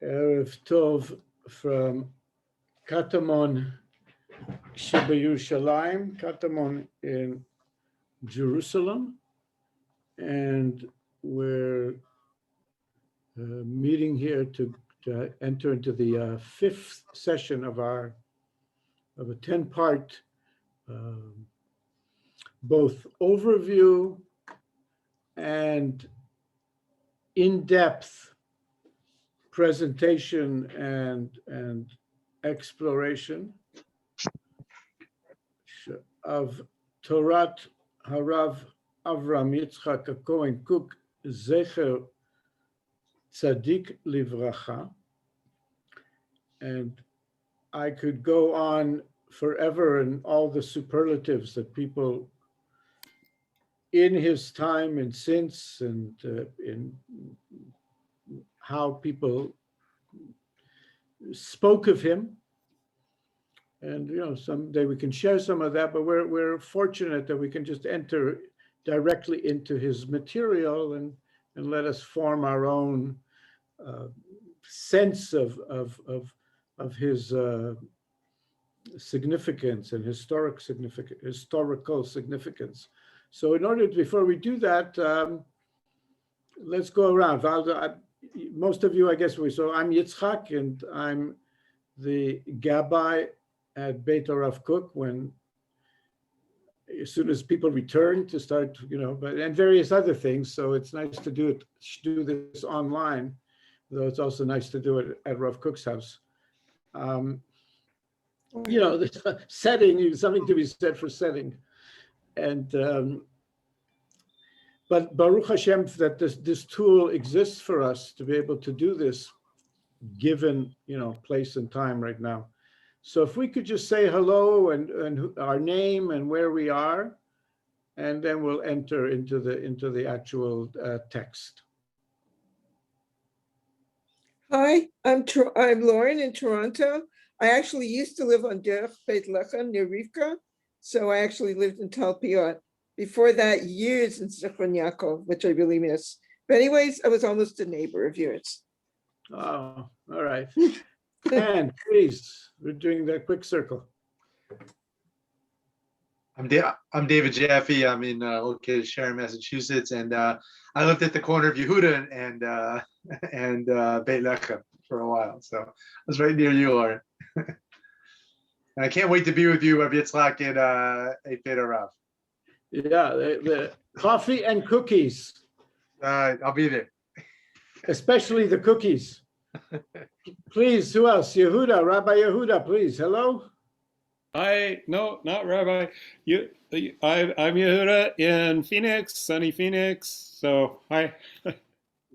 Erev Tov from Katamon Yerushalayim, Katamon in Jerusalem, and we're meeting here to enter into the fifth session of a 10-part both overview and in-depth presentation and exploration of Torah HaRav Avraham Yitzchak Cohen-Cook Zecher Tzadik Livracha. And I could go on forever in all the superlatives that people in his time and since, and in how people spoke of him. And someday we can share some of that, but we're fortunate that we can just enter directly into his material and let us form our own sense of his significance and historical significance. So before we do that, let's go around. Most of you, I guess, so I'm Yitzchak, and I'm the Gabbai at Beit Rav Kook as soon as people return to start, and various other things. So it's nice to do this online, though it's also nice to do it at Rav Kook's house. The setting, something to be said for setting. And but Baruch Hashem that this tool exists for us to be able to do this, given place and time right now. So if we could just say hello and our name and where we are, and then we'll enter into the actual text. Hi, I'm Lauren in Toronto. I actually used to live on Derech Beit Lechem near Rivka, so I actually lived in Talpiot. Before that, years in Zichron Yaakov, which I really miss. But anyways, I was almost a neighbor of yours. Oh, all right. And please, we're doing the quick circle. I'm David Jaffe. I'm located in Sharon, Massachusetts, and I lived at the corner of Yehuda and Beit Lechem for a while. So I was right near you, Lauren. And I can't wait to be with you, Rav Yitzchak, at Beit Rav. Yeah, the coffee and cookies. I'll be there. Especially the cookies. Please, who else? Yehuda, Rabbi Yehuda, please. Hello. Hi, no, not Rabbi. I'm Yehuda in Phoenix, sunny Phoenix. So, hi.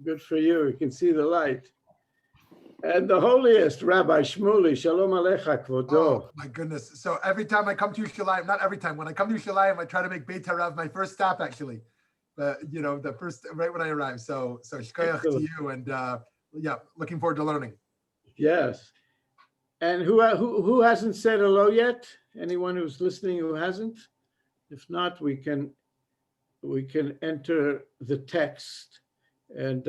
Good for you. You can see the light. And the holiest, Rabbi Shmuley, Shalom Alecha, Kvodo. Oh, my goodness. So every time I come to Yerushalayim, not every time, when I come to Yerushalayim, I try to make Beit HaRav my first stop, actually. The first, right when I arrive. So shkoyach to you, and looking forward to learning. Yes. And who hasn't said hello yet? Anyone who's listening who hasn't? If not, we can enter the text, and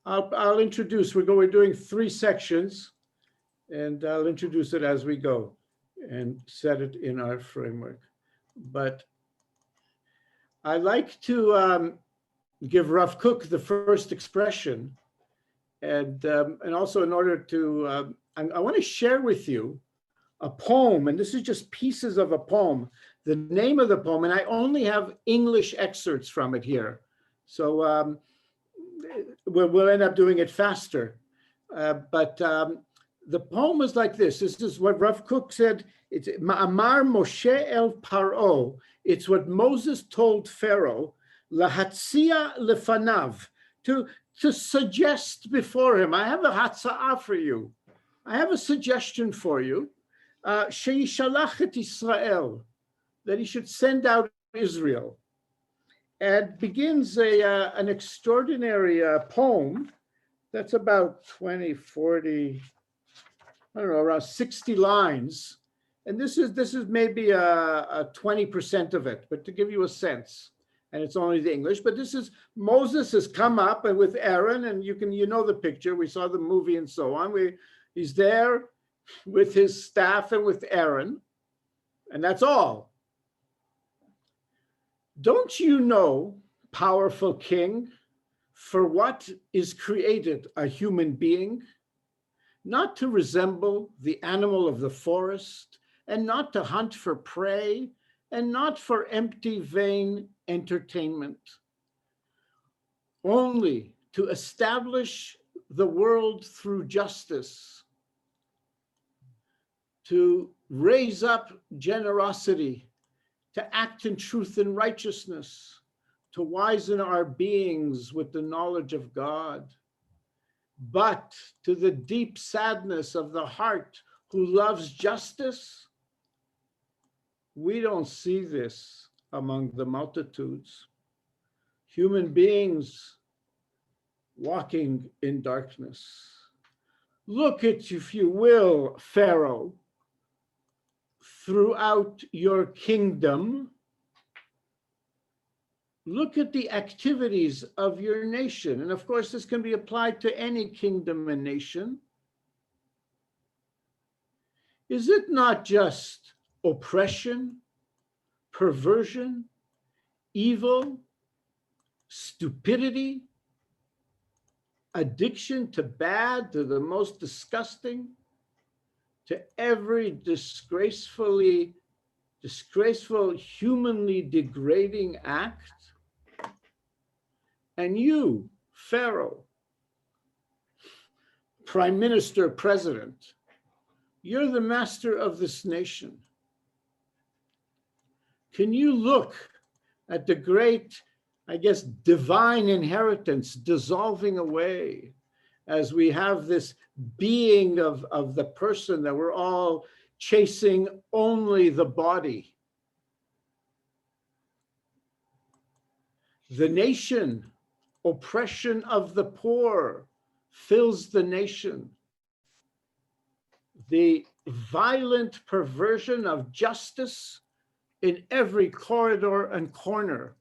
I'll introduce. We're doing 3 sections, and I'll introduce it as we go and set it in our framework. But I like to give Rav Kook the first expression, and also in order to, I want to share with you a poem, and this is just pieces of a poem. The name of the poem, and I only have English excerpts from it here, so we'll end up doing it faster. But the poem is like this. This is what Rav Kook said. It's Ma'amar Moshe el Paro. It's what Moses told Pharaoh, Lahatzia lefanav, to suggest before him. I have a hatza'ah for you. I have a suggestion for you. Sheishalach et Israel, that he should send out Israel. And begins an extraordinary poem that's about 20, 40, I don't know, around 60 lines. And this is maybe a 20% of it, but to give you a sense. and it's only the English, but this is, Moses has come up and with Aaron, and you know the picture, we saw the movie and so on. He's there with his staff and with Aaron, and that's all. Don't you know, powerful king, for what is created a human being? Not to resemble the animal of the forest, and not to hunt for prey, and not for empty, vain entertainment. Only to establish the world through justice, to raise up generosity, to act in truth and righteousness, to wizen our beings with the knowledge of God. But to the deep sadness of the heart who loves justice, we don't see this among the multitudes. Human beings walking in darkness. Look at, if you will, Pharaoh, throughout your kingdom. Look at the activities of your nation. And of course, this can be applied to any kingdom and nation. Is it not just oppression, perversion, evil, stupidity, addiction to bad, to the most disgusting, to every disgraceful, humanly degrading act? And you, Pharaoh, Prime Minister, President, you're the master of this nation. Can you look at the great, I guess, divine inheritance dissolving away as we have this being of the person that we're all chasing only the body? The nation, oppression of the poor fills the nation. The violent perversion of justice in every corridor and corner.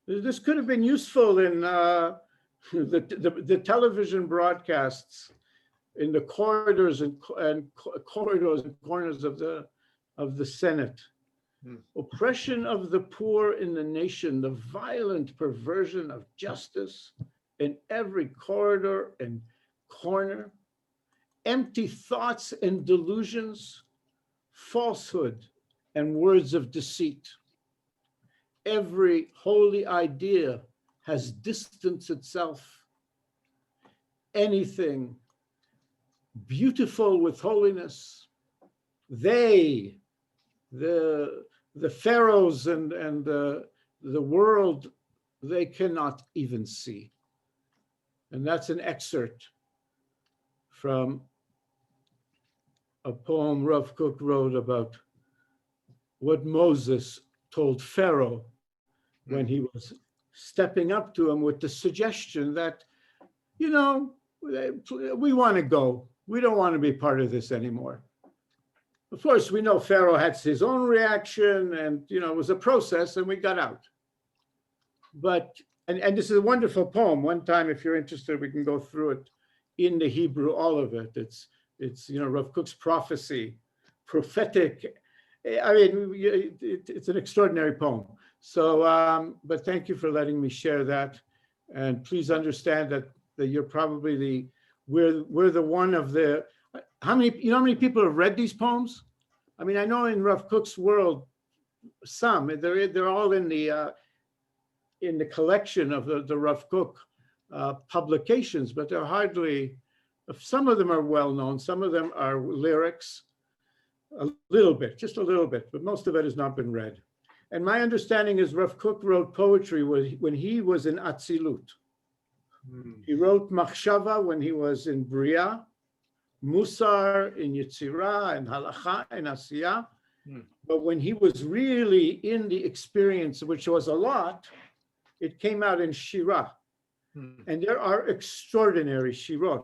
This could have been useful in the television broadcasts, in the corridors and corridors and corners of the Senate. Oppression of the poor in the nation, the violent perversion of justice in every corridor and corner, empty thoughts and delusions, falsehood and words of deceit. Every holy idea has distanced itself. Anything beautiful with holiness, the pharaohs and the world, they cannot even see. And that's an excerpt from a poem Rav Kook wrote about what Moses told Pharaoh when he was stepping up to him with the suggestion that, you know, we want to go. We don't want to be part of this anymore. Of course, we know Pharaoh had his own reaction, and you know, it was a process, and we got out. But and this is a wonderful poem. One time, if you're interested, we can go through it in the Hebrew, all of it. It's you know, Rav Kook's prophecy, prophetic. I mean, it's an extraordinary poem. So, but thank you for letting me share that, and please understand that you're probably we're the one of the. How many people have read these poems? I mean, I know in Rav Kook's world, some they're all in the collection of the Rav Kook publications, but they're hardly. Some of them are well known. Some of them are lyrics, a little bit, just a little bit, but most of it has not been read. And my understanding is Rav Kook wrote poetry when he was in Atzilut. He wrote Machshava when he was in Bria, Musar in Yetzirah, and Halacha in Asiyah. But when he was really in the experience, which was a lot, it came out in Shirah. And there are extraordinary Shirot.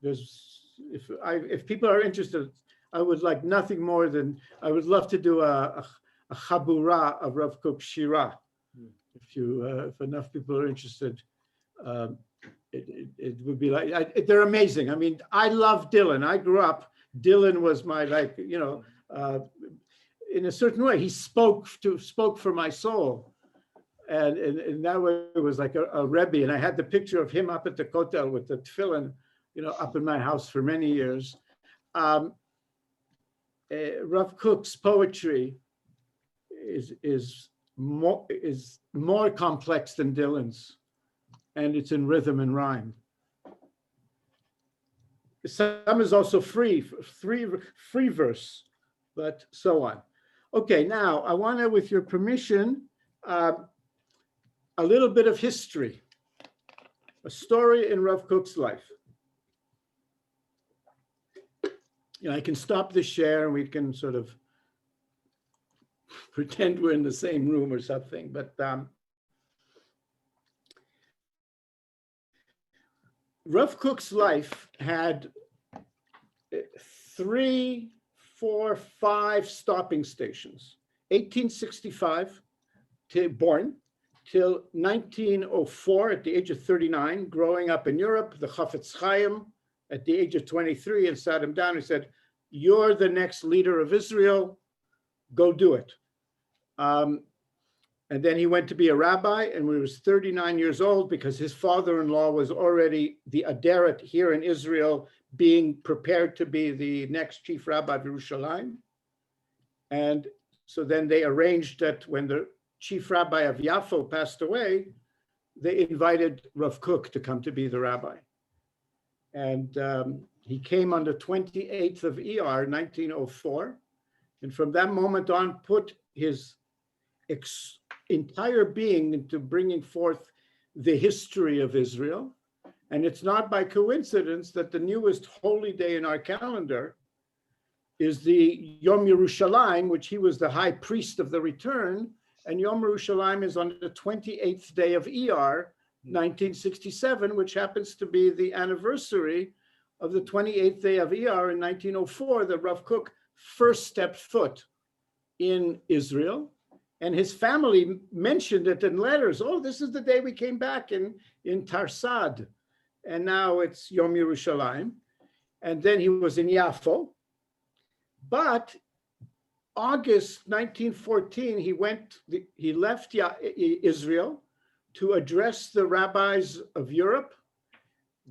If people are interested, I would like nothing more than, I would love to do a Chabura of Rav Kook Shirah. if enough people are interested, it would be like, they're amazing. I mean, I love Dylan. I grew up, Dylan was my, in a certain way, he spoke for my soul. And in that way, it was like a Rebbe. And I had the picture of him up at the Kotel with the tefillin, up in my house for many years. Rav Kook's poetry is more complex than Dylan's, and it's in rhythm and rhyme. Some is also free verse, but so on. Okay, now I want to, with your permission, a little bit of history, a story in Rav Kook's life. I can stop the share and we can sort of pretend we're in the same room or something, but Rav Kook's life had 3, 4, 5 stopping stations. 1865, born, till 1904 at the age of 39, growing up in Europe, the Chafetz Chaim at the age of 23, and sat him down and said, "You're the next leader of Israel, go do it." And then he went to be a rabbi, and when he was 39 years old, because his father-in-law was already the Aderet here in Israel, being prepared to be the next Chief Rabbi of Jerusalem. And so then they arranged that when the Chief Rabbi of Yafo passed away, they invited Rav Kook to come to be the rabbi. And he came on the 28th of ER, 1904. And from that moment on, put his entire being into bringing forth the history of Israel. And it's not by coincidence that the newest holy day in our calendar is the Yom Yerushalayim, which he was the high priest of the return. And Yom Yerushalayim is on the 28th day of ER, 1967, which happens to be the anniversary of the 28th day of ER in 1904, that Rav Kook first stepped foot in Israel. And his family mentioned it in letters. Oh, this is the day we came back in Tarsad. And now it's Yom Yerushalayim. And then he was in Yafo. But August 1914, he left Israel to address the rabbis of Europe.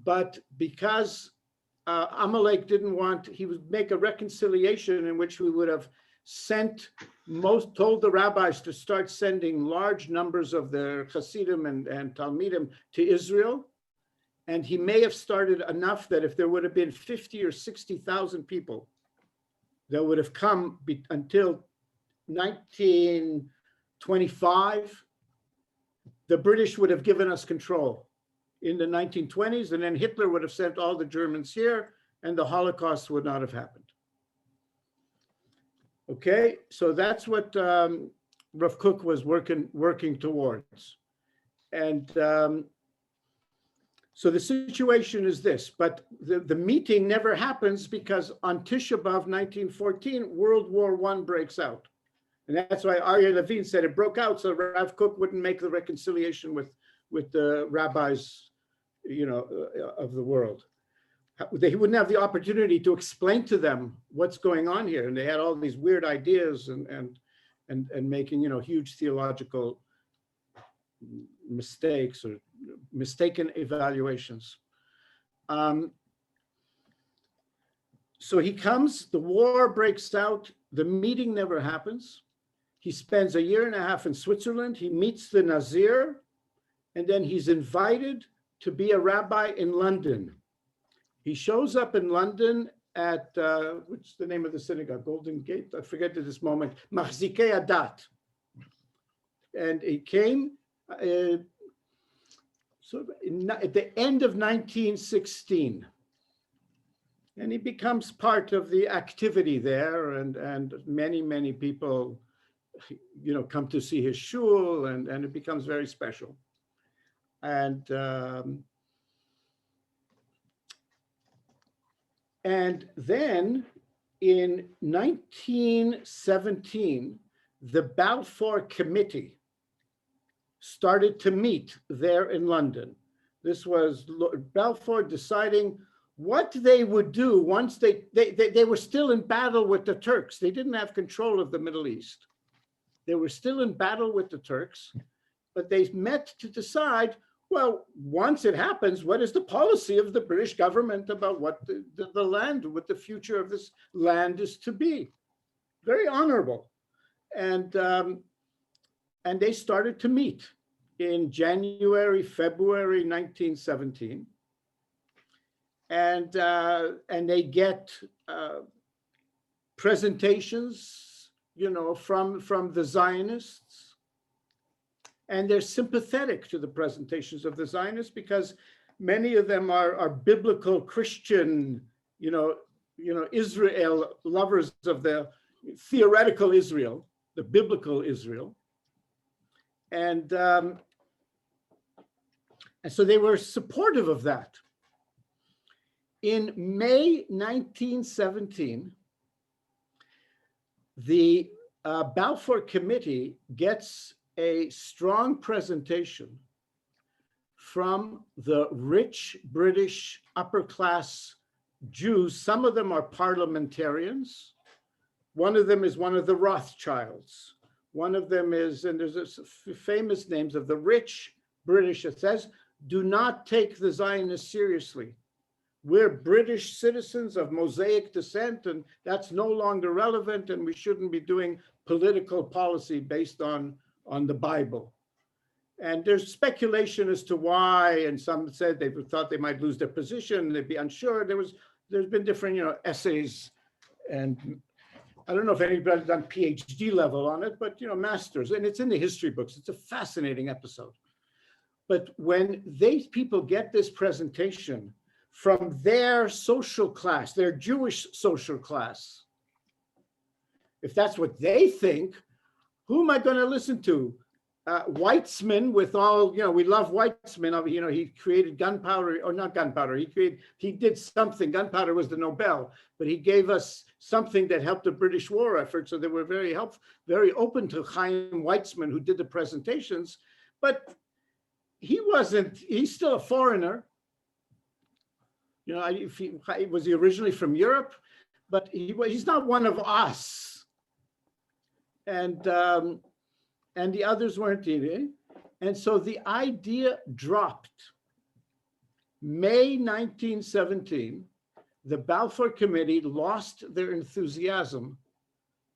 But because Amalek didn't want, he would make a reconciliation in which we would have told the rabbis to start sending large numbers of their Hasidim and Talmidim to Israel. And he may have started enough that if there would have been 50 or 60,000 people that would have come until 1925, the British would have given us control in the 1920s, and then Hitler would have sent all the Germans here, and the Holocaust would not have happened. Okay, so that's what Rav Kook was working towards. And so the situation is this, but the meeting never happens because on Tisha B'Av 1914, World War I breaks out. And that's why Aryeh Levine said it broke out so Rav Kook wouldn't make the reconciliation with the rabbis, of the world. He wouldn't have the opportunity to explain to them what's going on here. And they had all these weird ideas and making, huge theological mistakes or mistaken evaluations. So he comes, the war breaks out, the meeting never happens. He spends 1.5 years in Switzerland. He meets the HaNazir, and then he's invited to be a rabbi in London. He shows up in London at, what's the name of the synagogue? Golden Gate? I forget at this moment. Machzikei Adat. And he came at the end of 1916. And he becomes part of the activity there, and many, many people, come to see his shul, and it becomes very special. And then in 1917, the Balfour Committee started to meet there in London. This was Lord Balfour deciding what they would do once they were still in battle with the Turks. They didn't have control of the Middle East. They were still in battle with the Turks, but they met to decide, well, once it happens, what is the policy of the British government about what the land, what the future of this land is to be? Very honorable. And they started to meet in January, February 1917. And they get presentations, from the Zionists, and they're sympathetic to the presentations of the Zionists because many of them are biblical Christian, Israel lovers of the theoretical Israel, the biblical Israel, and so they were supportive of that. In May 1917, the Balfour Committee gets a strong presentation from the rich British upper class Jews. Some of them are parliamentarians. One of them is one of the Rothschilds. One of them is, and there's famous names of the rich British, it says, do not take the Zionists seriously. We're British citizens of Mosaic descent, and that's no longer relevant, and we shouldn't be doing political policy based on the Bible. And there's speculation as to why, and some said they thought they might lose their position, they'd be unsure. There's been different, essays, and I don't know if anybody's done PhD level on it, but masters, and it's in the history books. It's a fascinating episode. But when people get this presentation from their social class, their Jewish social class, if that's what they think, who am I going to listen to? Weitzman, with all, we love Weitzman. He created gunpowder, or not gunpowder. He did something. Gunpowder was the Nobel, but he gave us something that helped the British war effort. So they were very very open to Chaim Weitzman, who did the presentations. But he's still a foreigner. Was he originally from Europe? But he's not one of us. And the others weren't either. And so the idea dropped. May 1917, the Balfour Committee lost their enthusiasm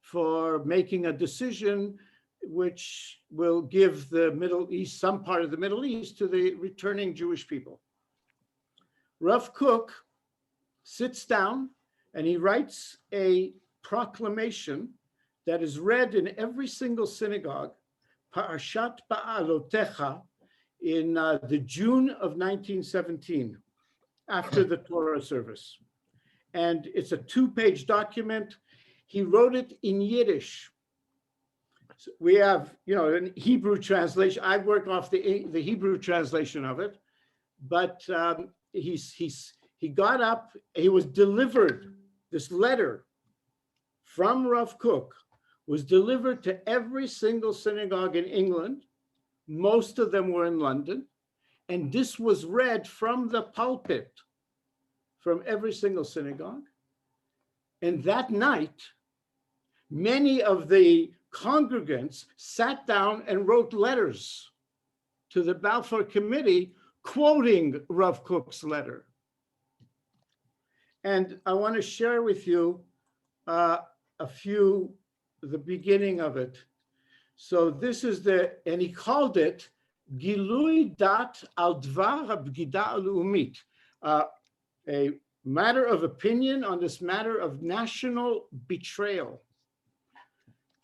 for making a decision which will give the Middle East, some part of the Middle East, to the returning Jewish people. Rav Kook sits down and he writes a proclamation that is read in every single synagogue, Parashat Ba'alotecha, in the June of 1917, after the Torah service. And it's a 2-page document. He wrote it in Yiddish. So we have, an Hebrew translation. I work off the Hebrew translation of it, but he got up, he was delivered, this letter from Rav Kook was delivered to every single synagogue in England. Most of them were in London. And this was read from the pulpit from every single synagogue. And that night, many of the congregants sat down and wrote letters to the Balfour Committee quoting Rav Kook's letter. And I want to share with you the beginning of it. So this is and he called it Gilui Dat al Dvar HaBgida HaLeumit, a matter of opinion on this matter of national betrayal.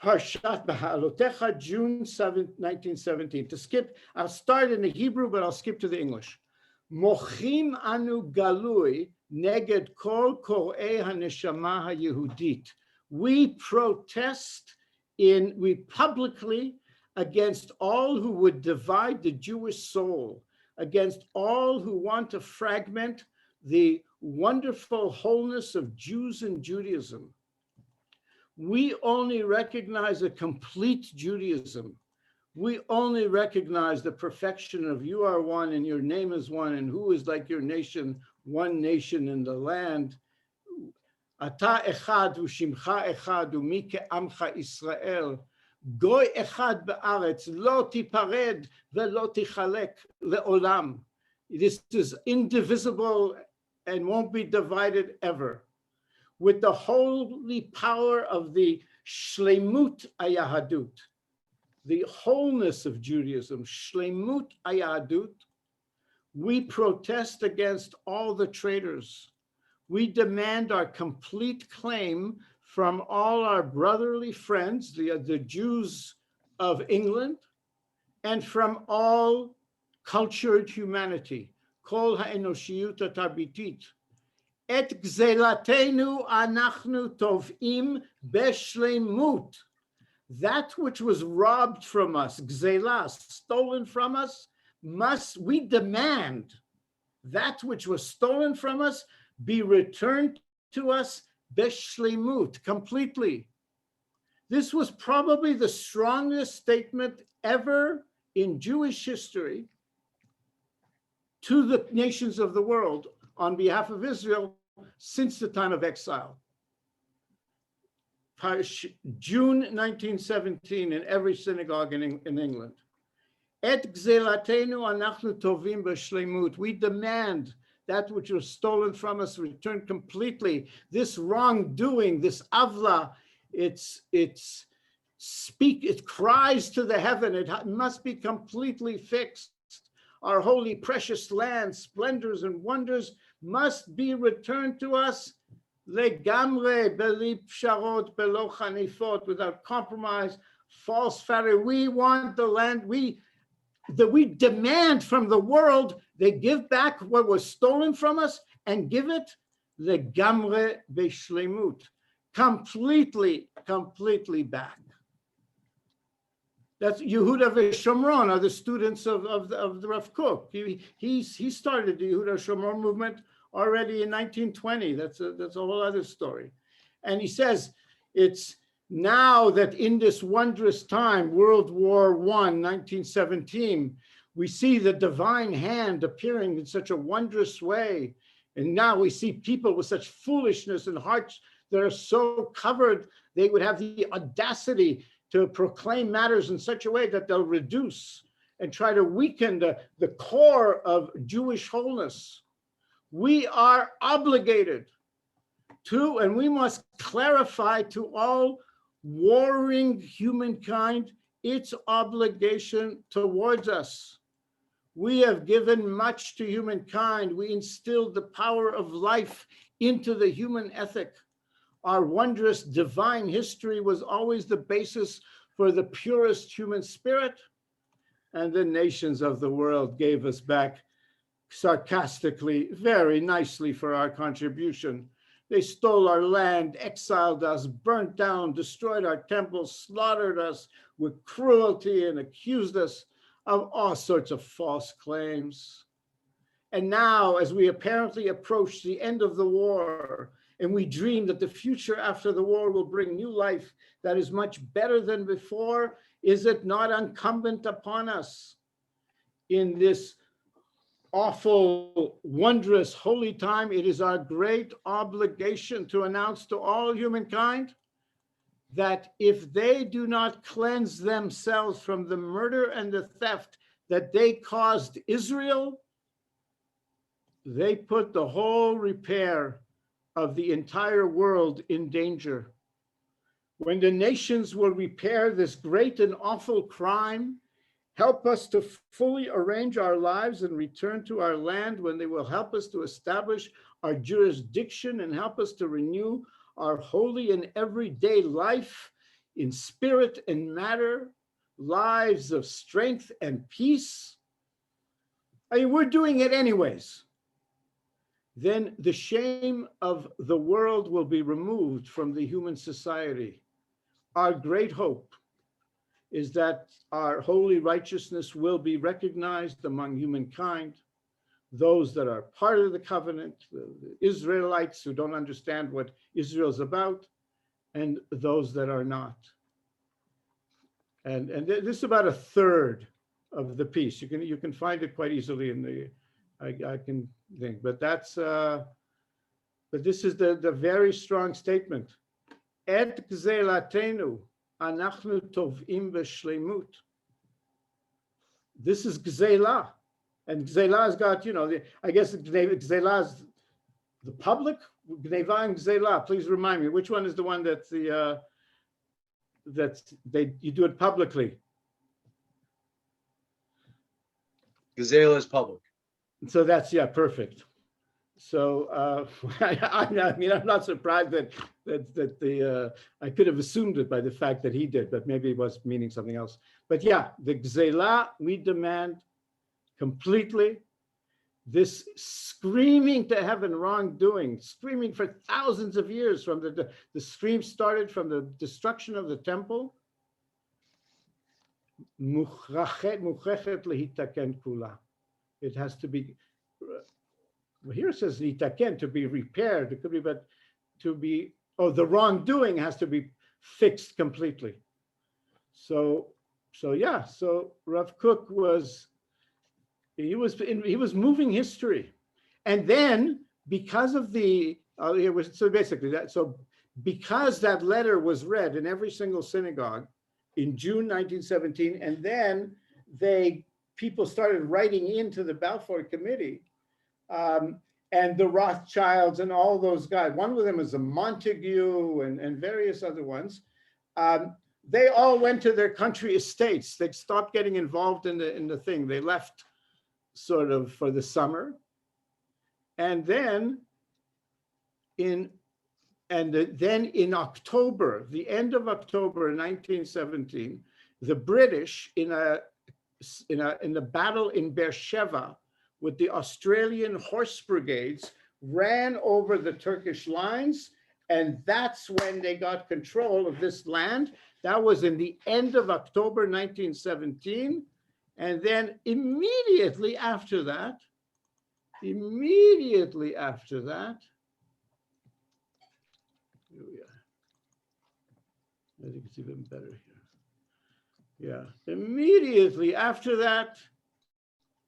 Parshat Ba'alotecha, June 7, 1917. To skip, I'll start in the Hebrew, but I'll skip to the English. Mochim anu galui neged kol korei haneshama hayehudit. We protest publicly against all who would divide the Jewish soul, against all who want to fragment the wonderful wholeness of Jews and Judaism. We only recognize a complete Judaism, We only recognize the perfection of you are one and your name is one, and who is like your nation, one nation in the land. Ata echad u'shimcha echad u'mi ke'amcha Israel. Goy echad be'aretz lo tipared ve'lo tichalek le'olam. This is indivisible and won't be divided ever. With the holy power of the shlemut ayahadut, the wholeness of Judaism, shlemut ayahadut, we protest against all the traitors. We demand our complete claim from all our brotherly friends, the Jews of England, and from all cultured humanity. Kol ha'enoshiyut hatarbitit. Et gzelatenu anachnu tovim beshlemut. That which was robbed from us, gzela, stolen from us, we demand that which was stolen from us be returned to us beshlemut, completely. This was probably the strongest statement ever in Jewish history to the nations of the world on behalf of Israel since the time of exile. June 1917 in every synagogue in England. Et gzelatenu anachnu tovim b'shlemut. We demand that which was stolen from us returned completely. This wrongdoing, this avla, it cries to the heaven. It must be completely fixed. Our holy, precious land, splendors and wonders must be returned to us legamre, beli psharot, belo chanifot, without compromise, false flattery. We want the land, we demand from the world they give back what was stolen from us and give it legamre beshlemut, completely back. That's Yehuda v'Shomron are the students of the Rav Kook. He started the Yehuda Shomron movement already in 1920. That's a whole other story. And he says it's now that in this wondrous time, World War I, 1917, we see the divine hand appearing in such a wondrous way. And now we see people with such foolishness and hearts that are so covered, they would have the audacity to proclaim matters in such a way that they'll reduce and try to weaken the core of Jewish wholeness. We are obligated to, and we must clarify to all warring humankind its obligation towards us. We have given much to humankind. We instilled the power of life into the human ethic. Our wondrous divine history was always the basis for the purest human spirit, and the nations of the world gave us back sarcastically, very nicely for our contribution. They stole our land, exiled us, burnt down, destroyed our temples, slaughtered us with cruelty, and accused us of all sorts of false claims. And now, as we apparently approach the end of the war, and we dream that the future after the war will bring new life that is much better than before, is it not incumbent upon us in this awful, wondrous, holy time? It is our great obligation to announce to all humankind that if they do not cleanse themselves from the murder and the theft that they caused Israel, they put the whole repair of the entire world in danger. When the nations will repair this great and awful crime, help us to fully arrange our lives and return to our land, when they will help us to establish our jurisdiction and help us to renew our holy and everyday life in spirit and matter, lives of strength and peace. I mean, we're doing it anyways. Then the shame of the world will be removed from the human society. Our great hope is that our holy righteousness will be recognized among humankind, those that are part of the covenant, the Israelites who don't understand what Israel's about, and those that are not. This is about a third of the piece. You can find it quite easily in the, I can think, but that's, but this is the very strong statement. Et gzelatenu anachnu tovim b'shleimut. This is gzela, and gzela has got, I guess gzela is the public. Gneva and gzela. Please remind me, which one is the one that's the you do it publicly? Gazelle is public. So that's, yeah, perfect. So I mean, I'm not surprised that the I could have assumed it by the fact that he did, but maybe it was meaning something else. But yeah, the gzela, we demand completely. This screaming to heaven wrongdoing, screaming for thousands of years, from the scream started from the destruction of the temple. It has to be, well, here it says litaken, to be repaired. It could be, but to be, the wrongdoing has to be fixed completely. So yeah, so Rav Kook was, he was moving history. And then because of so basically that, so because that letter was read in every single synagogue in June 1917, and then people started writing into the Balfour Committee, and the Rothschilds and all those guys. One of them is a Montague and various other ones. They all went to their country estates. They stopped getting involved in the thing. They left sort of for the summer. And then in October, the end of October 1917, the British in the battle in Beersheba with the Australian horse brigades ran over the Turkish lines, and that's when they got control of this land. That was in the end of October 1917. And then immediately after that, here we are. I think it's even better here. Yeah, immediately after that,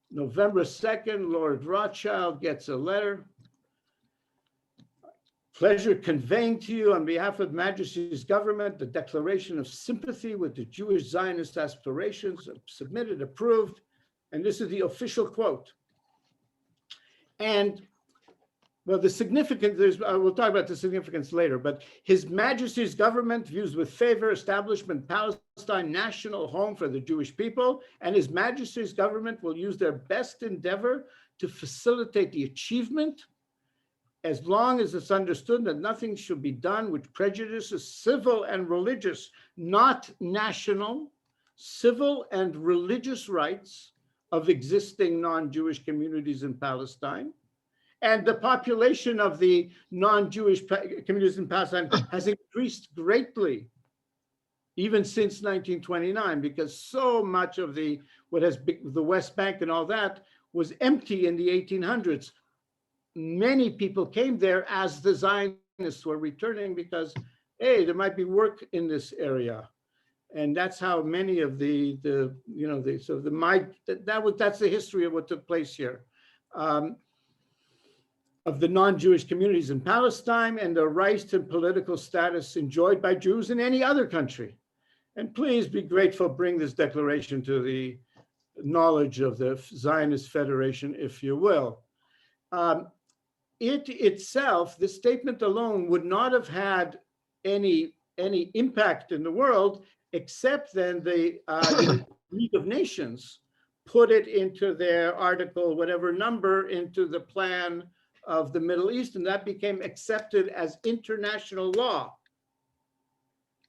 November 2nd, Lord Rothschild gets a letter. Pleasure conveying to you on behalf of Majesty's government the declaration of sympathy with the Jewish Zionist aspirations, submitted, approved. And this is the official quote. And well, the significance, we'll talk about the significance later, but His Majesty's government views with favor establishment Palestine national home for the Jewish people, and His Majesty's government will use their best endeavor to facilitate the achievement, as long as it's understood that nothing should be done which prejudices civil and religious, not national, civil and religious rights of existing non-Jewish communities in Palestine. And the population of the non-Jewish communities in Palestine has increased greatly, even since 1929, because so much of what has been the West Bank and all that was empty in the 1800s. Many people came there as the Zionists were returning because, hey, there might be work in this area. And that's how many of that's the history of what took place here. Of the non-Jewish communities in Palestine and the rights and political status enjoyed by Jews in any other country. And please be grateful, bring this declaration to the knowledge of the Zionist Federation, if you will. It itself, this statement alone, would not have had any impact in the world, except then the League of Nations put it into their article, whatever number, into the plan of the Middle East, and that became accepted as international law,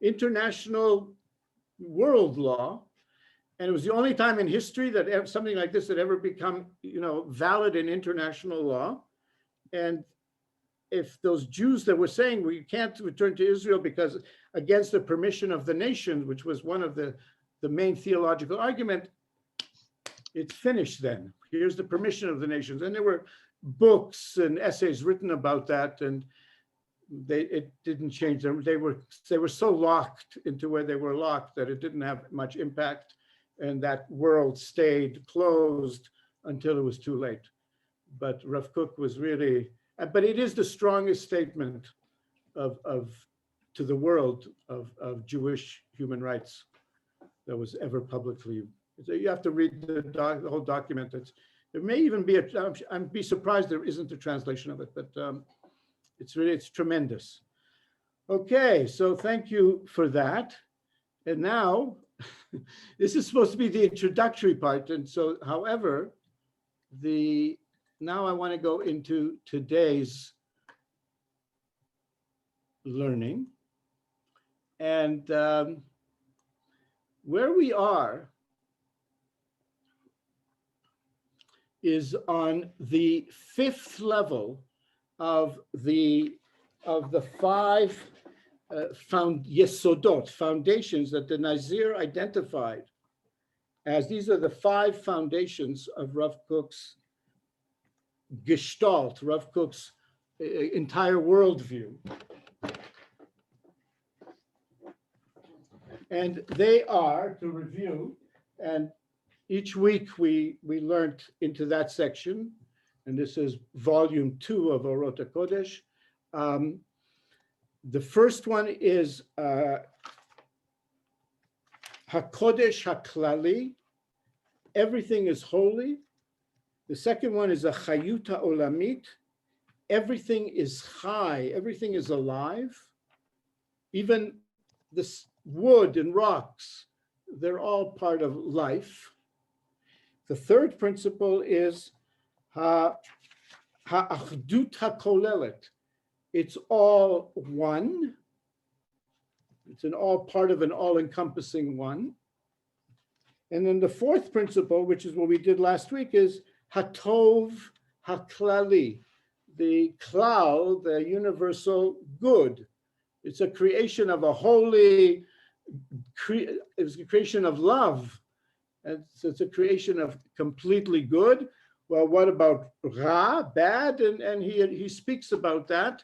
international world law. And it was the only time in history that something like this had ever become, valid in international law. And if those Jews that were saying, we can't return to Israel because against the permission of the nation, which was one of the main theological argument, it's finished then. Here's the permission of the nations. And there were books and essays written about that. And it didn't change them. They were so locked into where they were locked that it didn't have much impact, and that world stayed closed until it was too late. But Rav Kook was really, but it is the strongest statement of to the world of Jewish human rights that was ever publicly. So you have to read the whole document. There may even be I'd be surprised there isn't a translation of it, but it's tremendous. Okay, so thank you for that. And now, this is supposed to be the introductory part. And so, however, now I want to go into today's learning. And where we are is on the 5th level of the 5 yesodot, foundations that the Nazir identified as. These are the 5 foundations of Rav Kook's gestalt, Rav Kook's entire worldview. And they are, to review, and each week we learned into that section, and this is volume 2 of Orot HaKodesh. The first one is HaKodesh HaKlali, everything is holy. The second one is a Chayut HaOlamit, everything is chai, everything is alive. Even this wood and rocks, they're all part of life. The third principle is Ha'achdut HaKolelet. It's all one. It's an all part of an all-encompassing one. And then the fourth principle, which is what we did last week, is Hatov HaKlali, the klal, the universal good. It's a creation of a holy, it's a creation of love. And so it's a creation of completely good. Well, what about Ra, bad? And he speaks about that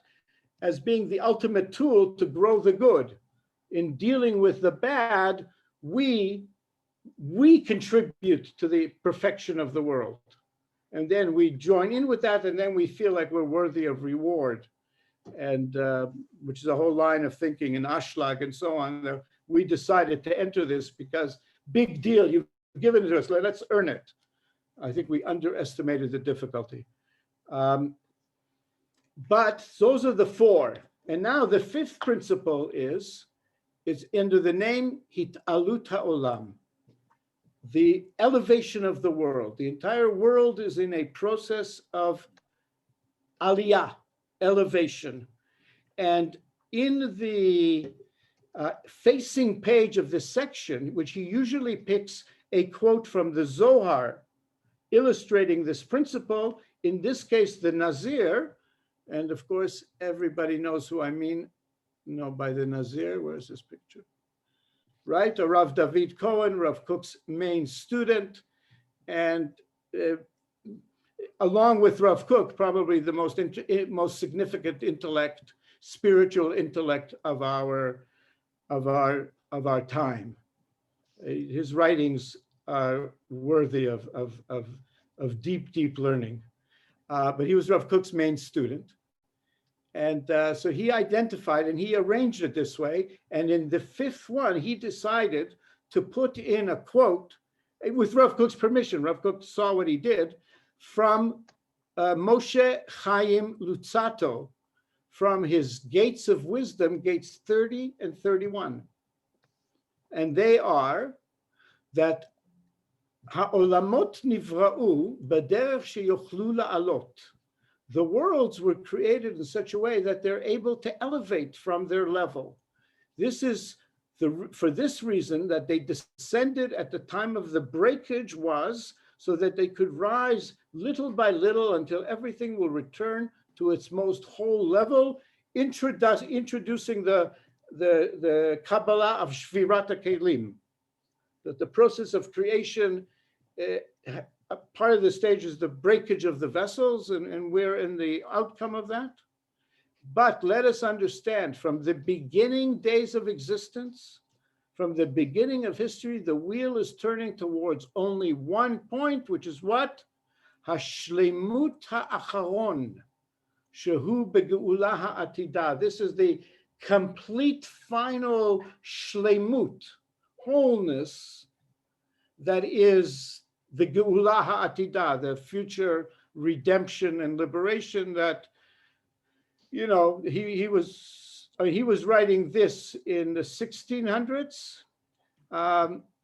as being the ultimate tool to grow the good. In dealing with the bad, we contribute to the perfection of the world. And then we join in with that, and then we feel like we're worthy of reward. And which is a whole line of thinking in Ashlag and so on. We decided to enter this because big deal, you've given it to us, let's earn it. I think we underestimated the difficulty. But those are the 4. And now the 5th principle is under the name Hitaloot HaOlam, the elevation of the world. The entire world is in a process of aliyah, elevation. And in the facing page of this section, which he usually picks a quote from the Zohar illustrating this principle, in this case, the Nazir, and of course, everybody knows who I mean, by the Nazir. Where's this picture? Right, Rav David Cohen, Rav Kook's main student, and along with Rav Kook, probably the most significant intellect, spiritual intellect of our time. His writings are worthy of deep learning. But he was Rav Kook's main student. And so he identified and he arranged it this way. And in the 5th one, he decided to put in a quote with Rav Kook's permission. Rav Kook saw what he did from Moshe Chaim Luzzatto, from his Gates of Wisdom, Gates 30 and 31. And they are that Ha'olamot nivra'u b'derech sheyochlu la'alot. The worlds were created in such a way that they're able to elevate from their level. This is for this reason that they descended at the time of the breakage was so that they could rise little by little until everything will return to its most whole level, introducing the Kabbalah of Shvirat HaKelim, that the process of creation, part of the stage is the breakage of the vessels, and we're in the outcome of that. But let us understand, from the beginning days of existence, from the beginning of history, the wheel is turning towards only one point, which is what? Hashlemut ha'acharon, shehu begeula ha'atida. This is the complete final shlemut, wholeness, that is the geula ha'atida, the future redemption and liberation that, you know, he was writing this in the 1600s.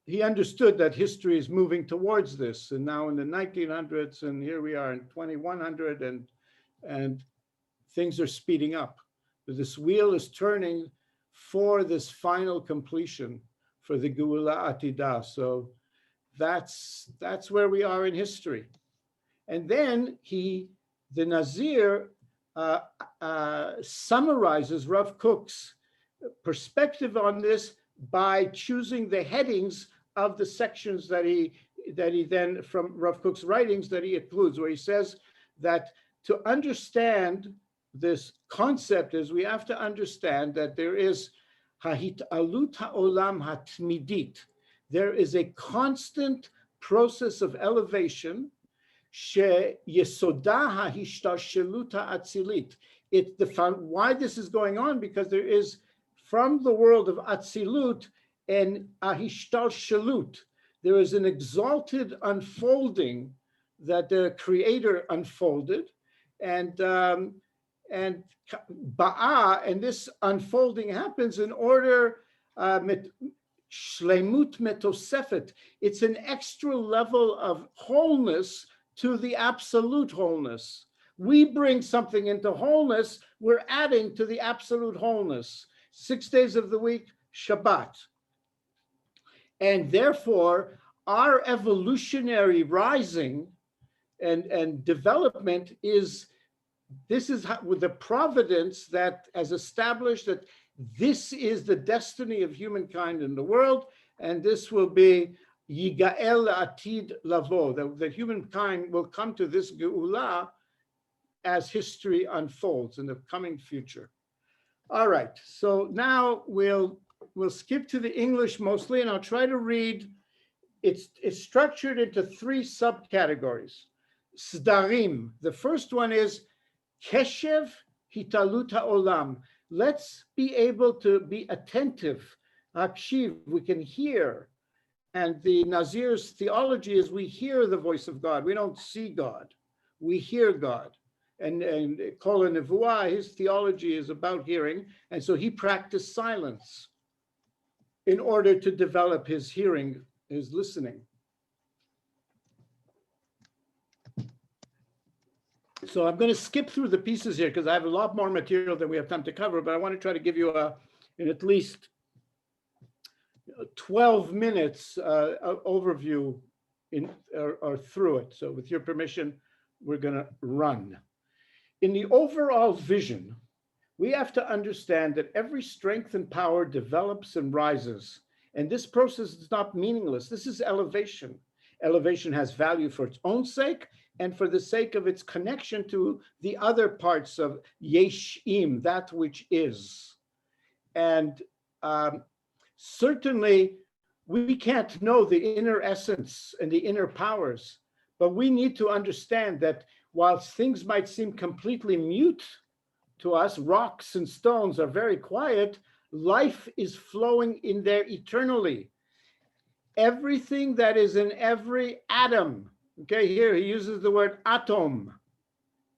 He understood that history is moving towards this, and now in the 1900s, and here we are in 2100, and things are speeding up. This wheel is turning for this final completion, for the Geula Atida. So that's where we are in history. And then the Nazir summarizes Rav Kook's perspective on this by choosing the headings of the sections that he then, from Rav Kook's writings, that he includes, where he says that to understand this concept is we have to understand that there is Hitaloot HaOlam-The. There is a constant process of elevation. Why this is going on, because there is, from the world of Atzilut and Ahishtalshalut, there is an exalted unfolding that the Creator unfolded, and Ba'a, and this unfolding happens in order Shlemut Metosefet. It's an extra level of wholeness to the absolute wholeness. We bring something into wholeness, we're adding to the absolute wholeness. 6 days of the week, Shabbat. And therefore, our evolutionary rising and development is, this is how, with the providence that has established that this is the destiny of humankind in the world, and this will be Yigael Atid Lavo, that humankind will come to this Geula as history unfolds in the coming future. All right, so now we'll skip to the English mostly, and I'll try to read. It's structured into 3 subcategories. Sdarim, the first one is Keshev Hitaloot HaOlam. Let's be able to be attentive. Akshiv, we can hear. And the Nazir's theology is we hear the voice of God. We don't see God. We hear God. And Kol HaNevuah, his theology is about hearing. And so he practiced silence in order to develop his hearing, his listening. So I'm going to skip through the pieces here because I have a lot more material than we have time to cover, but I want to try to give you in at least 12 minutes overview or through it. So with your permission, we're going to run. In the overall vision, we have to understand that every strength and power develops and rises. And this process is not meaningless. This is elevation. Elevation has value for its own sake and for the sake of its connection to the other parts of Yeshim, that which is. And certainly, we can't know the inner essence and the inner powers, but we need to understand that whilst things might seem completely mute to us, rocks and stones are very quiet, life is flowing in there eternally. Everything that is in every atom, okay, here he uses the word atom.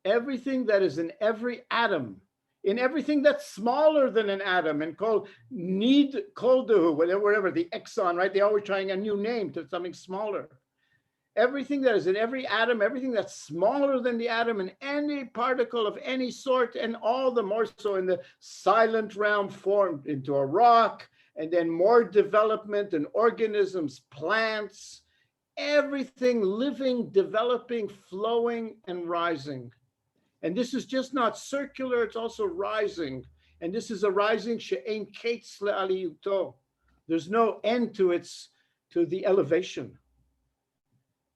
Everything that is in every atom, in everything that's smaller than an atom, and called need koldehu, whatever, the exon, right? They're always trying a new name to something smaller. Everything that is in every atom, everything that's smaller than the atom, and any particle of any sort, and all the more so in the silent realm, formed into a rock, and then more development in organisms, plants, everything living, developing, flowing, and rising. And this is just not circular, it's also rising. And this is a rising she'ein kates le'aliyuto. There's no end to the elevation.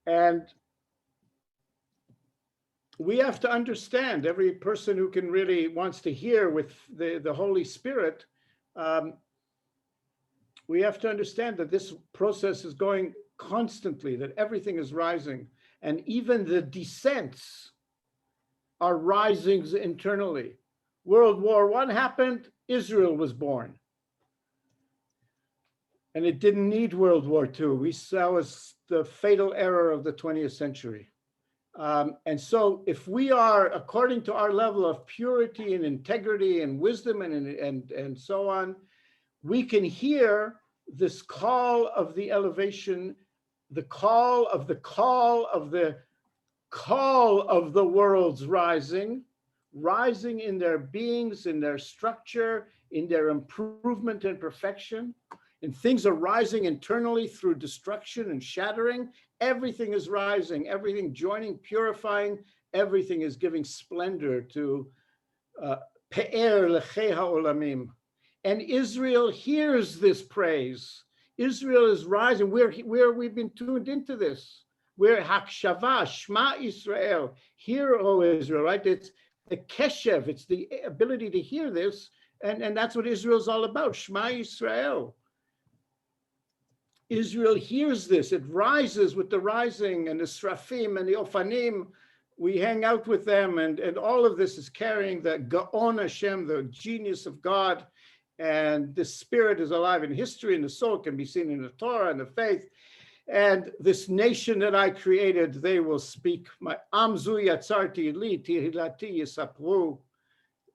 And we have to understand, every person who can really wants to hear with the Holy Spirit, we have to understand that this process is going constantly, that everything is rising, and even the descents are rising internally. World War I happened, Israel was born. And it didn't need World War II. That was the fatal error of the 20th century. And so if we are, according to our level of purity and integrity and wisdom and so on, we can hear this call of the elevation, the call of the worlds rising in their beings, in their structure, in their improvement and perfection. And things are rising internally through destruction and shattering. Everything is rising, everything joining, purifying, everything is giving splendor to Pe'er Lechei HaOlamim. And Israel hears this praise. Israel is rising. We've been tuned into this. We're Hakshava, Shema Israel. Hear, O Israel, right? It's the Keshev, it's the ability to hear this. And that's what Israel's all about, Shema Israel. Israel hears this, it rises with the rising, and the Srafim and the Ofanim, we hang out with them, and all of this is carrying the Gaon Hashem, the genius of God, and the spirit is alive in history, and the soul can be seen in the Torah and the faith. And this nation that I created, they will speak, my Amzu Yatzarti Li, Tehilati Yisapru,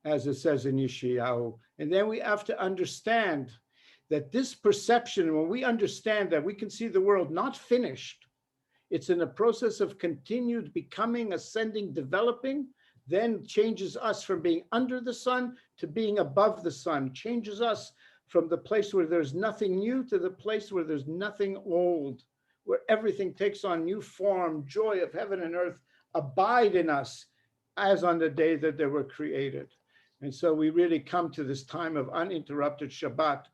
as it says in Yeshayahu. And then we have to understand that this perception, when we understand that we can see the world not finished, it's in a process of continued becoming, ascending, developing, then changes us from being under the sun to being above the sun, changes us from the place where there's nothing new to the place where there's nothing old, where everything takes on new form, joy of heaven and earth abide in us as on the day that they were created. And so we really come to this time of uninterrupted Shabbat.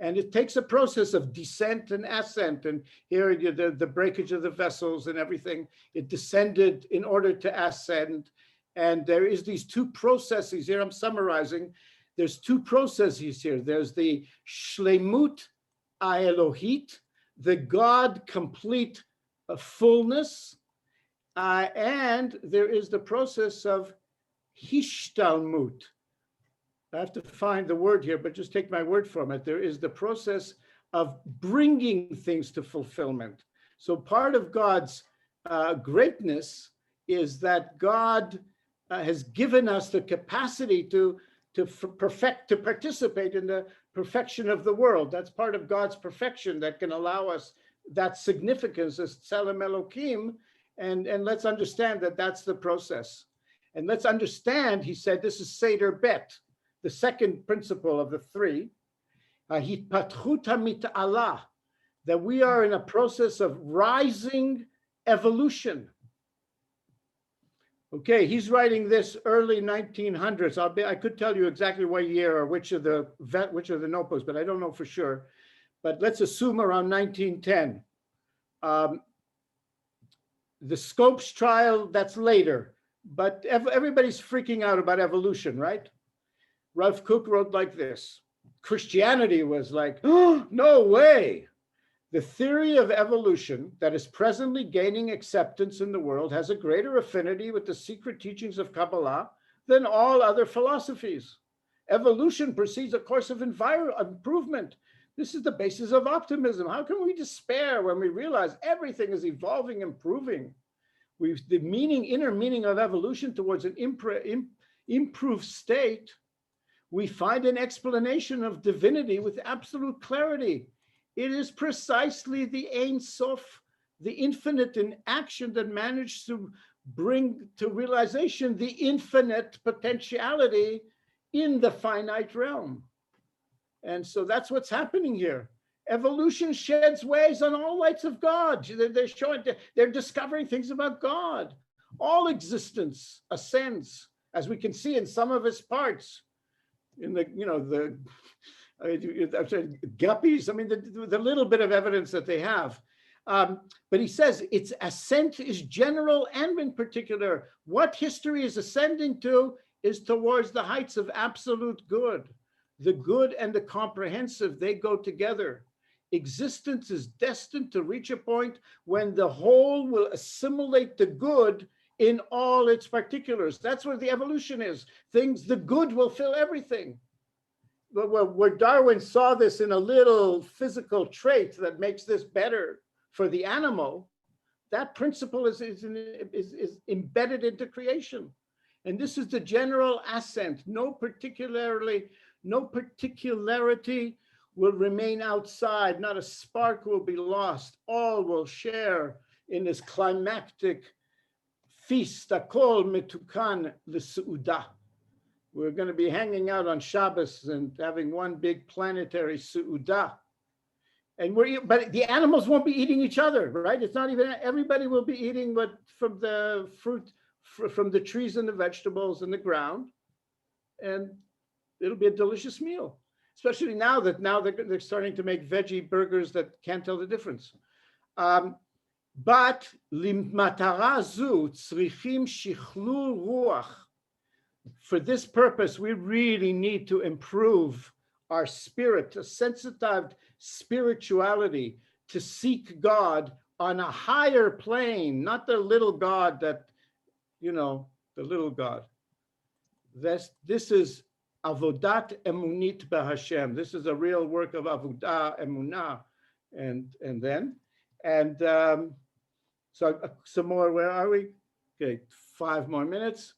And it takes a process of descent and ascent. And here, the breakage of the vessels and everything, it descended in order to ascend. And there is these two processes here. I'm summarizing. There's two processes here. There's the Shlemut Elohit, the God complete fullness. And there is the process of Hishtalmut. I have to find the word here, but just take my word from it. There is the process of bringing things to fulfillment. So part of God's greatness is that God has given us the capacity to participate in the perfection of the world. That's part of God's perfection that can allow us that significance as Tzelem Elokim. And let's understand that that's the process. And let's understand, he said, this is Seder Bet, the second principle of the three, Hitpatchut HaMit'alah, that we are in a process of rising evolution. Okay, he's writing this early 1900s. I could tell you exactly what year or which of the notebooks, but I don't know for sure. But let's assume around 1910. The Scopes trial, that's later, but everybody's freaking out about evolution, right? Rav Kook wrote like this. Christianity was like, oh, no way. The theory of evolution that is presently gaining acceptance in the world has a greater affinity with the secret teachings of Kabbalah than all other philosophies. Evolution precedes a course of improvement. This is the basis of optimism. How can we despair when we realize everything is evolving, improving? The inner meaning of evolution towards an improved state, we find an explanation of divinity with absolute clarity. It is precisely the Ein Sof, the infinite in action, that managed to bring to realization the infinite potentiality in the finite realm. And so that's what's happening here. Evolution sheds ways on all lights of God. They're discovering things about God. All existence ascends, as we can see in some of its parts. In the guppies, I mean, the little bit of evidence that they have. But he says its ascent is general and in particular. What history is ascending to is towards the heights of absolute good. The good and the comprehensive, they go together. Existence is destined to reach a point when the whole will assimilate the good in all its particulars. That's where the evolution is. The good will fill everything. Where Darwin saw this in a little physical trait that makes this better for the animal, that principle is embedded into creation. And this is the general ascent. No particularity will remain outside. Not a spark will be lost. All will share in this climactic feast. Akol metukan l'seuda. We're going to be hanging out on Shabbos and having one big planetary seuda. But the animals won't be eating each other, right? It's not even, everybody will be eating from the fruit, from the trees and the vegetables and the ground. And it'll be a delicious meal, especially now that they're starting to make veggie burgers that can't tell the difference. But limmatara zu tzrichim shichlul ruach. For this purpose, we really need to improve our spirit, a sensitized spirituality, to seek God on a higher plane, not the little God that, the little God. This is avodat emunit b'Hashem. This is a real work of avodah emunah, so some more. Where are we? Okay, 5 more minutes.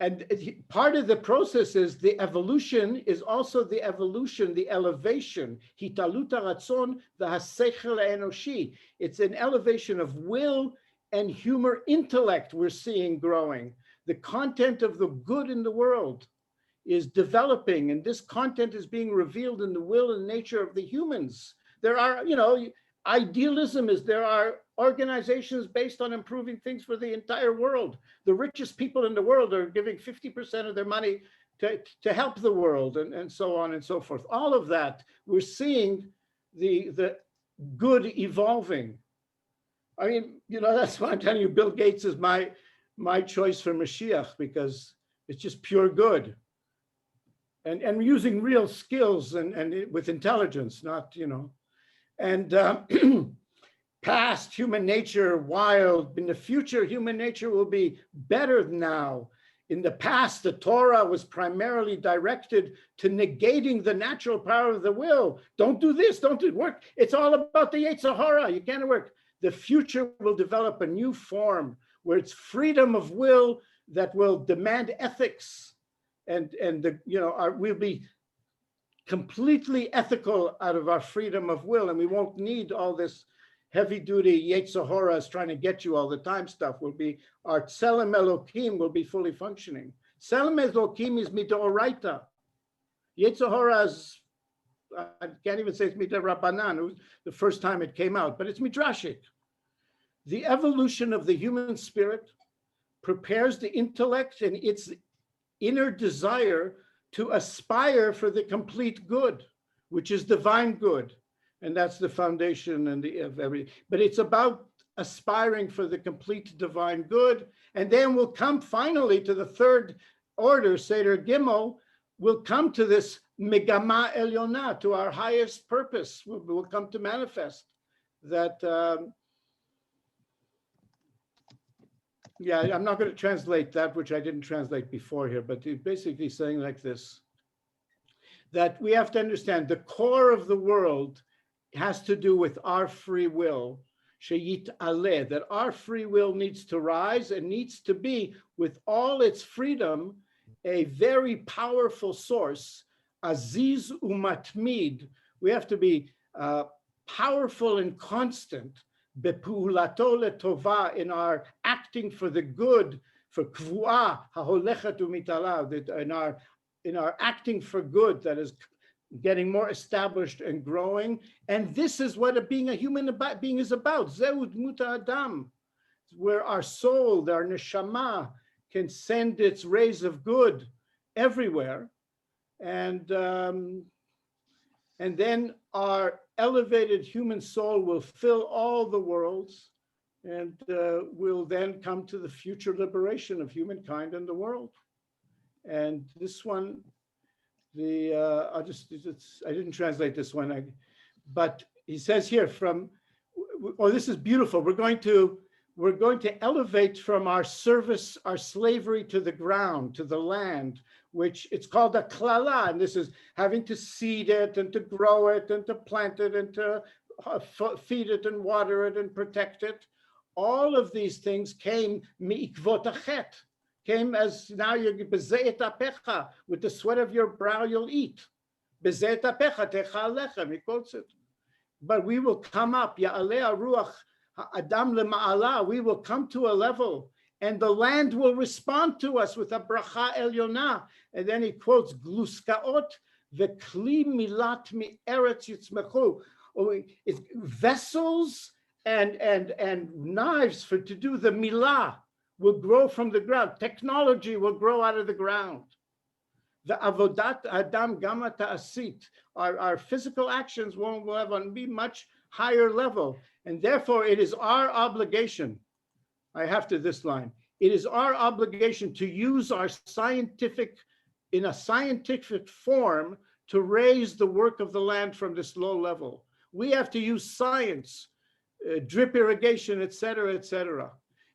And part of the process is the evolution is also the evolution, the elevation. Hitaloot HaOlam-The enoshi. It's an elevation of will and human intellect we're seeing growing. The content of the good in the world is developing, and this content is being revealed in the will and nature of the humans. There are, idealism is there are organizations based on improving things for the entire world. The richest people in the world are giving 50% of their money to help the world, and so on and so forth. All of that, we're seeing the good evolving. I mean, that's why I'm telling you, Bill Gates is my choice for Mashiach, because it's just pure good. And using real skills and with intelligence, not, and past human nature, wild. In the future, human nature will be better than now. In the past, the Torah was primarily directed to negating the natural power of the will. Don't do this, don't do work. It's all about the Yitzchak. You can't work. The future will develop a new form where it's freedom of will that will demand ethics, and we'll be completely ethical out of our freedom of will, and we won't need all this heavy-duty Yetzirah is trying to get you all the time stuff. Our Tzelem Elokim will be fully functioning. Tzelem Elokim is midoraita. Yetzirah is, I can't even say it's midorabanan. It was the first time it came out, but it's midrashic. The evolution of the human spirit prepares the intellect and its inner desire to aspire for the complete good, which is divine good. And that's the foundation of everything. But it's about aspiring for the complete divine good. And then we'll come finally to the third order, Seder Gimel, we'll come to this Megama Elyonah, to our highest purpose. We'll come to manifest that, I'm not going to translate that, which I didn't translate before here, but he's basically saying like this, that we have to understand the core of the world has to do with our free will, Sheyit'aleh, that our free will needs to rise and needs to be, with all its freedom, a very powerful source, aziz umatmid. We have to be powerful and constant, bepu'ulato letova, in our acting for the good, for kvuah haholechet umitala, in our acting for good that is getting more established and growing. And this is what being a human being is about. Zeud muta adam, where our soul, our neshama, can send its rays of good everywhere. And And then our elevated human soul will fill all the worlds, and will then come to the future liberation of humankind and the world. And this one, I didn't translate this one, but he says here this is beautiful. We're going to elevate from our service, our slavery to the ground, to the land, which it's called a klala, and this is having to seed it and to grow it and to plant it and to feed it and water it and protect it. All of these things came mi'ikvot hachet, came as now you're bezeit apecha, with the sweat of your brow you'll eat. Bezeit apecha techal lechem, he quotes it. But we will come up, ya'aleh ruach ha'adam lema'ala, we will come to a level, and the land will respond to us with a bracha elyonah. And then he quotes gluskaot v'kli milat mi'eretz yitzmechu. It's vessels and knives to do the milah will grow from the ground. Technology will grow out of the ground. The avodat adam gama ta'asit, our physical actions will have on be much higher level. And therefore it is our obligation, I have to this line, it is our obligation to use our in a scientific form to raise the work of the land from this low level. We have to use science, drip irrigation, etc., etc.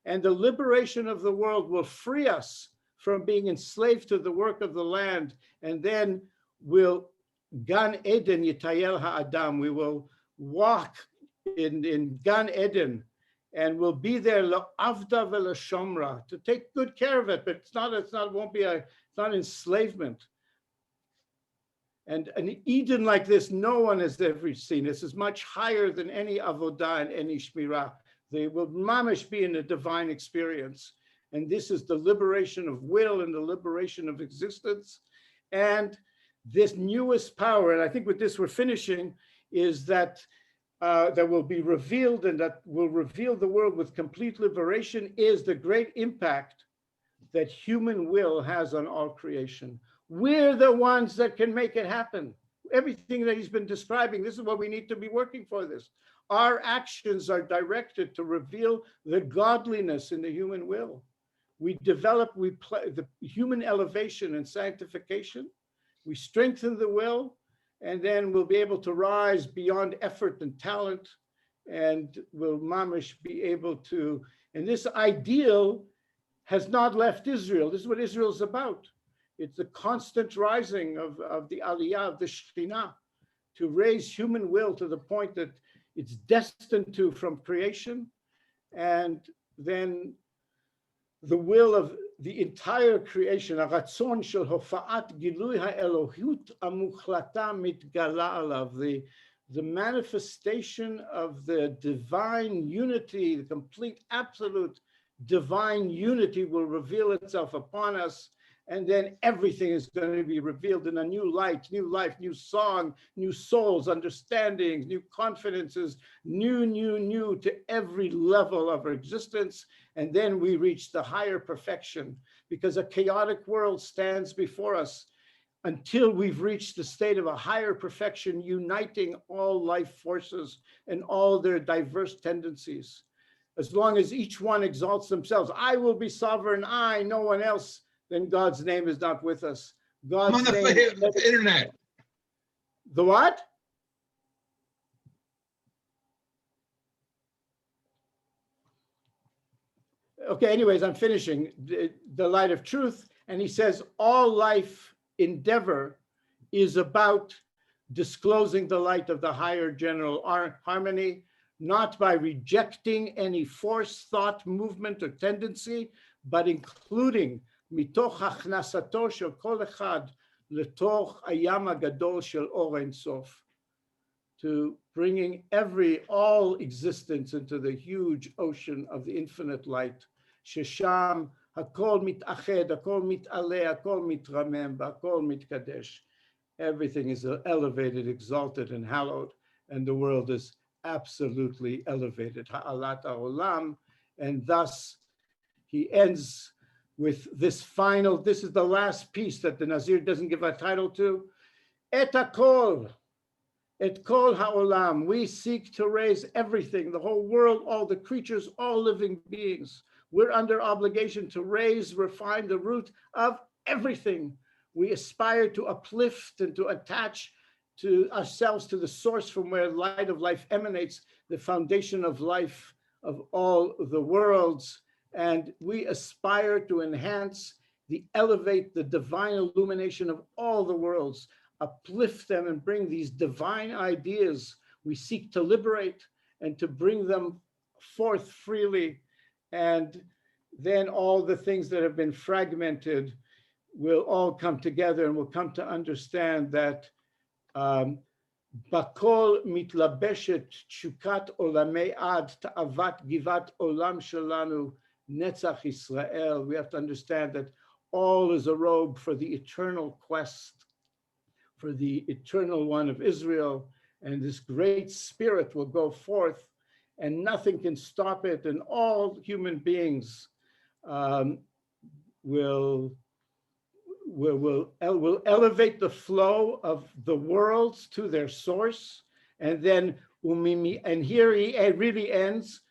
And the liberation of the world will free us from being enslaved to the work of the land. And then we'll Gan Eden Yitayel Ha'adam, we will walk in Gan Eden, and we'll be there la'avda ve'la'shomra, to take good care of it, but it's not enslavement. And an Eden like this, no one has ever seen. This is much higher than any avodah and any shmirah. They will mamish be in a divine experience. And this is the liberation of will and the liberation of existence. And this newest power, and I think with this we're finishing, is that that will be revealed, and that will reveal the world with complete liberation, is the great impact that human will has on all creation. We're the ones that can make it happen. Everything that he's been describing, this is what we need to be working for this. Our actions are directed to reveal the godliness in the human will. We play the human elevation and sanctification. We strengthen the will, and then we'll be able to rise beyond effort and talent, and will mamish be able to, and this ideal has not left Israel. This is what Israel is about. It's the constant rising of the aliyah, of the Shekhinah, to raise human will to the point that it's destined to from creation, and then the will of the entire creation, the manifestation of the divine unity, the complete absolute divine unity will reveal itself upon us. And then everything is going to be revealed in a new light, new life, new song, new souls, understandings, new confidences, new to every level of our existence. And then we reach the higher perfection, because a chaotic world stands before us until we've reached the state of a higher perfection, uniting all life forces and all their diverse tendencies. As long as each one exalts themselves, I will be sovereign, no one else, then God's name is not with us. God's I'm on name the internet. The what? Okay, anyways, I'm finishing. The light of truth. And he says, all life endeavor is about disclosing the light of the higher general harmony, not by rejecting any force, thought, movement, or tendency, but including מתוך הכנסתו של כל אחד לתוך הים הגדול של אור אין סוף, to bringing all existence into the huge ocean of the infinite light, ששם הכל מתאחד, הכל מתעלה, הכל מתרמם, והכל מתקדש. Everything is elevated, exalted, and hallowed, and the world is absolutely elevated. Hitaloot HaOlam, and thus he ends with this is the last piece that the Nazir doesn't give a title to. Et hakol, Et kol ha'olam, we seek to raise everything, the whole world, all the creatures, all living beings. We're under obligation to raise, refine the root of everything. We aspire to uplift and to attach to ourselves to the source from where light of life emanates, the foundation of life of all the worlds. And we aspire to enhance, elevate the divine illumination of all the worlds, uplift them and bring these divine ideas. We seek to liberate and to bring them forth freely. And then all the things that have been fragmented will all come together, and we'll come to understand that Bakol mitlabeshet shukat olamei ad ta'avat givat olam shelanu netzach Yisrael. We have to understand that all is a robe for the eternal quest, for the eternal one of Israel, and this great spirit will go forth, and nothing can stop it, and all human beings will elevate the flow of the worlds to their source. And then, and here he really ends,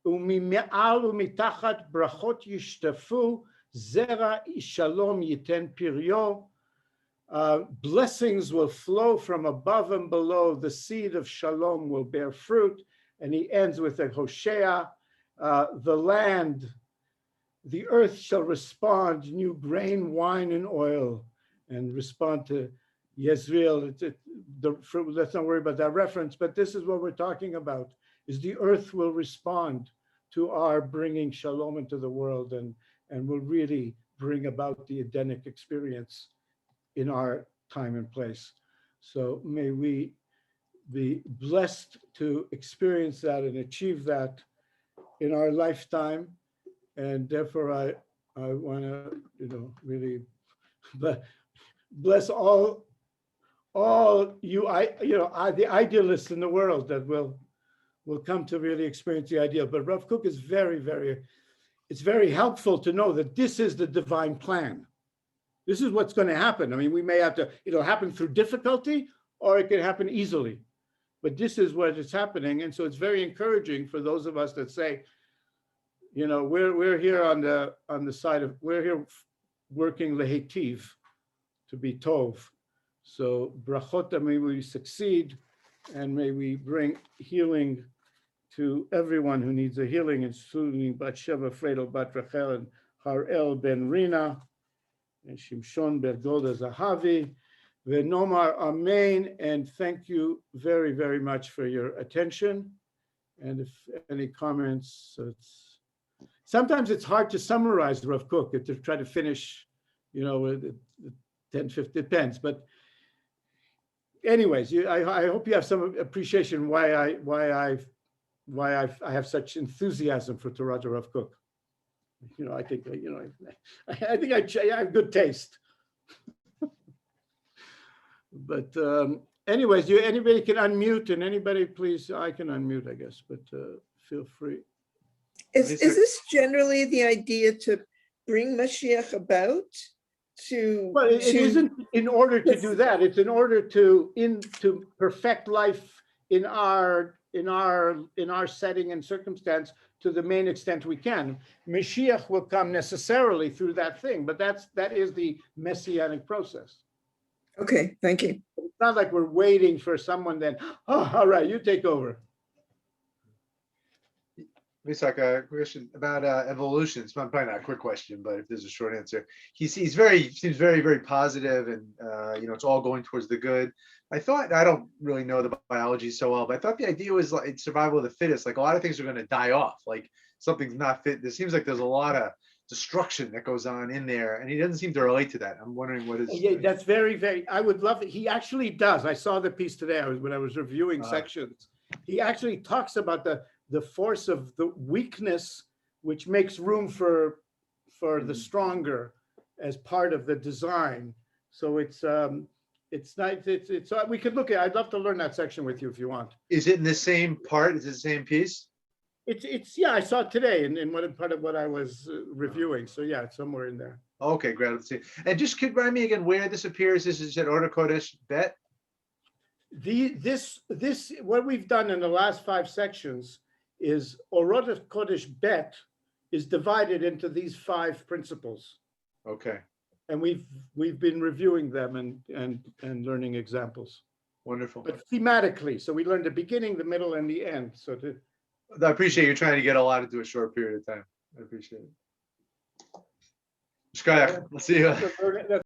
umime'al umitachat brachot yishtafu zera shalom yiten piryo. Blessings will flow from above and below. The seed of shalom will bear fruit. And he ends with a Hosea, the land, the earth shall respond, new grain, wine, and oil, and respond to Yisrael. Let's not worry about that reference, but this is what we're talking about, is the earth will respond to our bringing shalom into the world, and will really bring about the Edenic experience in our time and place. So may we be blessed to experience that and achieve that in our lifetime. And therefore, I want to, really bless all you, the idealists in the world that will come to really experience the ideal. But Rav Kook is it's very helpful to know that this is the divine plan. This is what's going to happen. I mean, we may have to, it'll happen through difficulty, or it can happen easily. But this is what is happening. And so it's very encouraging for those of us that say, we're here on the side of, we're here working lehetiv, to be tov. So brachot, may we succeed, and may we bring healing to everyone who needs a healing, including Bat Sheva Fredel, Bat Rachel, and Harel Ben Rina, and Shimshon Bergoda Zahavi. Venomar Amen, and thank you very, very much for your attention. And if any comments, sometimes it's hard to summarize Rav Kook, to try to finish, with 10, 15, depends. But anyways, I hope you have some appreciation why I have such enthusiasm for Torah to Rav Kook. I think I have good taste. But anyways, anybody can unmute, and anybody, please, I can unmute, I guess, but feel free. Is this generally the idea to bring Mashiach about? Well, it isn't in order to do that. It's in order to perfect life in our setting and circumstance to the main extent we can. Mashiach will come necessarily through that thing, but that is the messianic process. Okay, thank you. It's not like we're waiting for someone then, all right, you take over. Yitzchak, a question about evolution. It's probably not a quick question, but if there's a short answer, he seems very, very positive, and it's all going towards the good. I don't really know the biology so well, but I thought the idea was like survival of the fittest. Like a lot of things are going to die off. Like something's not fit. It seems like there's a lot of destruction that goes on in there, and he doesn't seem to relate to that. I'm wondering what is. Yeah, that's very. I would love it. He actually does. I saw the piece today. When I was reviewing sections. He actually talks about the force of the weakness, which makes room for the stronger as part of the design. So it's nice. It's we could look at. I'd love to learn that section with you if you want. Is it in the same part? Is it the same piece? It's yeah. I saw it today in one part of what I was reviewing. So yeah, it's somewhere in there. Okay, great. Let's see. And just could remind me again where this appears. This is at Order Kodesh Bet. This what we've done in the last 5 sections is Orot Kodesh Bet is divided into these 5 principles, Okay, and we've been reviewing them and learning examples, wonderful. but thematically. So we learned the beginning, the middle, and the end. So I appreciate you trying to get a lot into a short period of time. I appreciate it. Shkoyach. Let's see you.